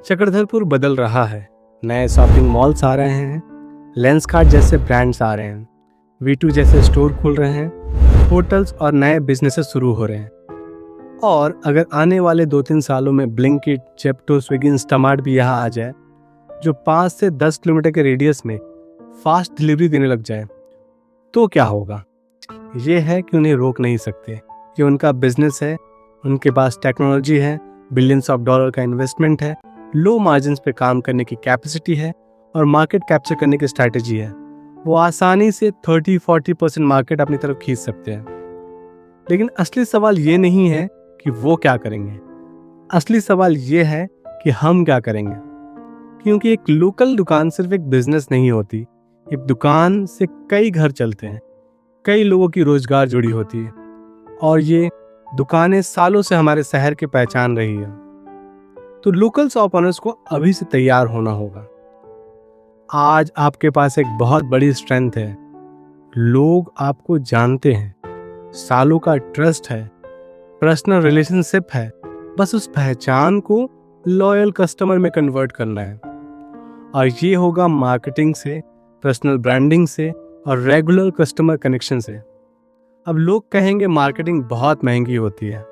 चक्रधरपुर बदल रहा है। नए शॉपिंग मॉल्स आ रहे हैं, लेंसकार्ट जैसे ब्रांड्स आ रहे हैं, V2 जैसे स्टोर खुल रहे हैं, होटल्स और नए बिजनेसेस शुरू हो रहे हैं। और अगर आने वाले 2-3 सालों में ब्लिंकिट, जेप्टो, स्विगी, इंस्टामार्ट भी यहाँ आ जाए, जो 5 से 10 किलोमीटर के रेडियस में फास्ट डिलीवरी देने लग जाए, तो क्या होगा? ये है कि उन्हें रोक नहीं सकते। ये उनका बिजनेस है, उनके पास टेक्नोलॉजी है, बिलियंस ऑफ डॉलर का इन्वेस्टमेंट है, लो मार्जिन्स पे काम करने की कैपेसिटी है और मार्केट कैप्चर करने की स्ट्रैटेजी है। वो आसानी से 30-40% मार्केट अपनी तरफ खींच सकते हैं। लेकिन असली सवाल ये नहीं है कि वो क्या करेंगे, असली सवाल ये है कि हम क्या करेंगे। क्योंकि एक लोकल दुकान सिर्फ एक बिजनेस नहीं होती, एक दुकान से कई घर चलते हैं, कई लोगों की रोजगार जुड़ी होती है और ये दुकानें सालों से हमारे शहर की पहचान रही है। तो लोकल शॉप ओनर्स को अभी से तैयार होना होगा। आज आपके पास एक बहुत बड़ी स्ट्रेंथ है, लोग आपको जानते हैं, सालों का ट्रस्ट है, पर्सनल रिलेशनशिप है, बस उस पहचान को लॉयल कस्टमर में कन्वर्ट करना है। और ये होगा मार्केटिंग से, पर्सनल ब्रांडिंग से और रेगुलर कस्टमर कनेक्शन से। अब लोग कहेंगे मार्केटिंग बहुत महंगी होती है।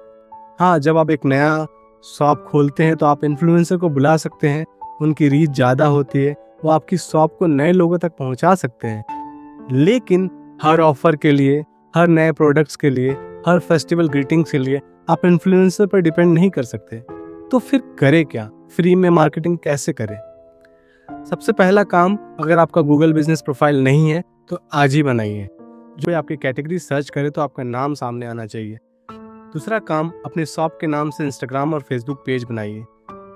हाँ, जब आप एक नया शॉप खोलते हैं तो आप इन्फ्लुएंसर को बुला सकते हैं, उनकी रीच ज़्यादा होती है, वो आपकी शॉप को नए लोगों तक पहुंचा सकते हैं। लेकिन हर ऑफर के लिए, हर नए प्रोडक्ट्स के लिए, हर फेस्टिवल ग्रीटिंग्स के लिए आप इन्फ्लुएंसर पर डिपेंड नहीं कर सकते। तो फिर करें क्या? फ्री में मार्केटिंग कैसे करें? सबसे पहला काम, अगर आपका गूगल बिजनेस प्रोफाइल नहीं है तो आज ही बनाइए। जो आपकी कैटेगरी सर्च करे तो आपका नाम सामने आना चाहिए। दूसरा काम, अपने शॉप के नाम से इंस्टाग्राम और फेसबुक पेज बनाइए,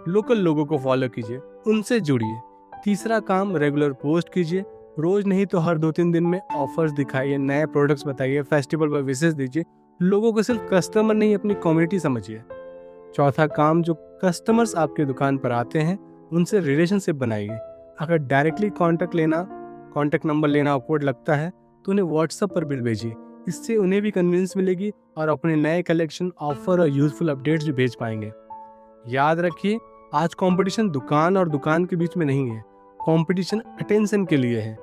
लोकल लोगों को फॉलो कीजिए, उनसे जुड़िए। तीसरा काम, रेगुलर पोस्ट कीजिए, रोज नहीं तो हर 2-3 दिन में ऑफर्स दिखाइए, नए प्रोडक्ट्स बताइए, फेस्टिवल पर विशेष दीजिए। लोगों को सिर्फ कस्टमर नहीं, अपनी कम्युनिटी समझिए। चौथा काम, जो कस्टमर्स आपके दुकान पर आते हैं उनसे रिलेशनशिप बनाइए। अगर डायरेक्टली कॉन्टैक्ट नंबर लेना awkward लगता है तो उन्हें व्हाट्सएप पर बिल भेजिए, इससे उन्हें भी कन्वीनियंस मिलेगी और अपने नए कलेक्शन, ऑफर और यूजफुल अपडेट्स भी भेज पाएंगे। याद रखिए, आज कंपटीशन दुकान और दुकान के बीच में नहीं है, कंपटीशन अटेंशन के लिए है।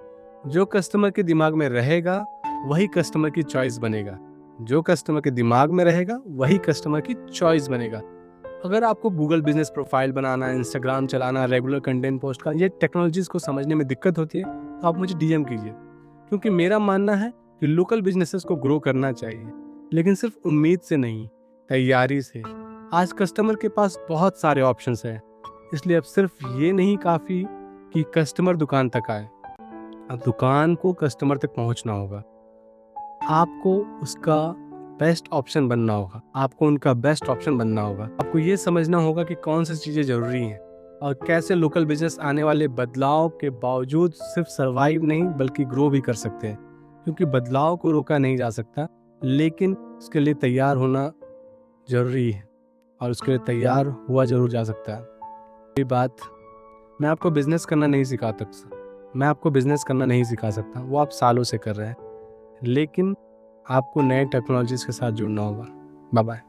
जो कस्टमर के दिमाग में रहेगा वही कस्टमर की चॉइस बनेगा। जो कस्टमर के दिमाग में रहेगा वही कस्टमर की चॉइस बनेगा। अगर आपको गूगल बिजनेस प्रोफाइल बनाना, इंस्टाग्राम चलाना, रेगुलर कंटेंट पोस्ट का, ये टेक्नोलॉजीज को समझने में दिक्कत होती है तो आप मुझे DM कीजिए। क्योंकि मेरा मानना है कि लोकल बिजनेसेस को ग्रो करना चाहिए, लेकिन सिर्फ उम्मीद से नहीं, तैयारी से। आज कस्टमर के पास बहुत सारे ऑप्शंस हैं, इसलिए अब सिर्फ ये नहीं काफ़ी कि कस्टमर दुकान तक आए, अब दुकान को कस्टमर तक पहुंचना होगा। आपको उसका बेस्ट ऑप्शन बनना होगा, आपको उनका बेस्ट ऑप्शन बनना होगा। आपको ये समझना होगा कि कौन सी चीज़ें ज़रूरी हैं और कैसे लोकल बिजनेस आने वाले बदलाव के बावजूद सिर्फ सर्वाइव नहीं बल्कि ग्रो भी कर सकते हैं। क्योंकि बदलाव को रोका नहीं जा सकता, लेकिन उसके लिए तैयार होना ज़रूरी है और उसके लिए तैयार हुआ ज़रूर जा सकता है। ये बात, मैं आपको बिजनेस करना नहीं सिखा सकता, मैं आपको बिजनेस करना नहीं सिखा सकता, वो आप सालों से कर रहे हैं। लेकिन आपको नए टेक्नोलॉजीज़ के साथ जुड़ना होगा। Bye bye.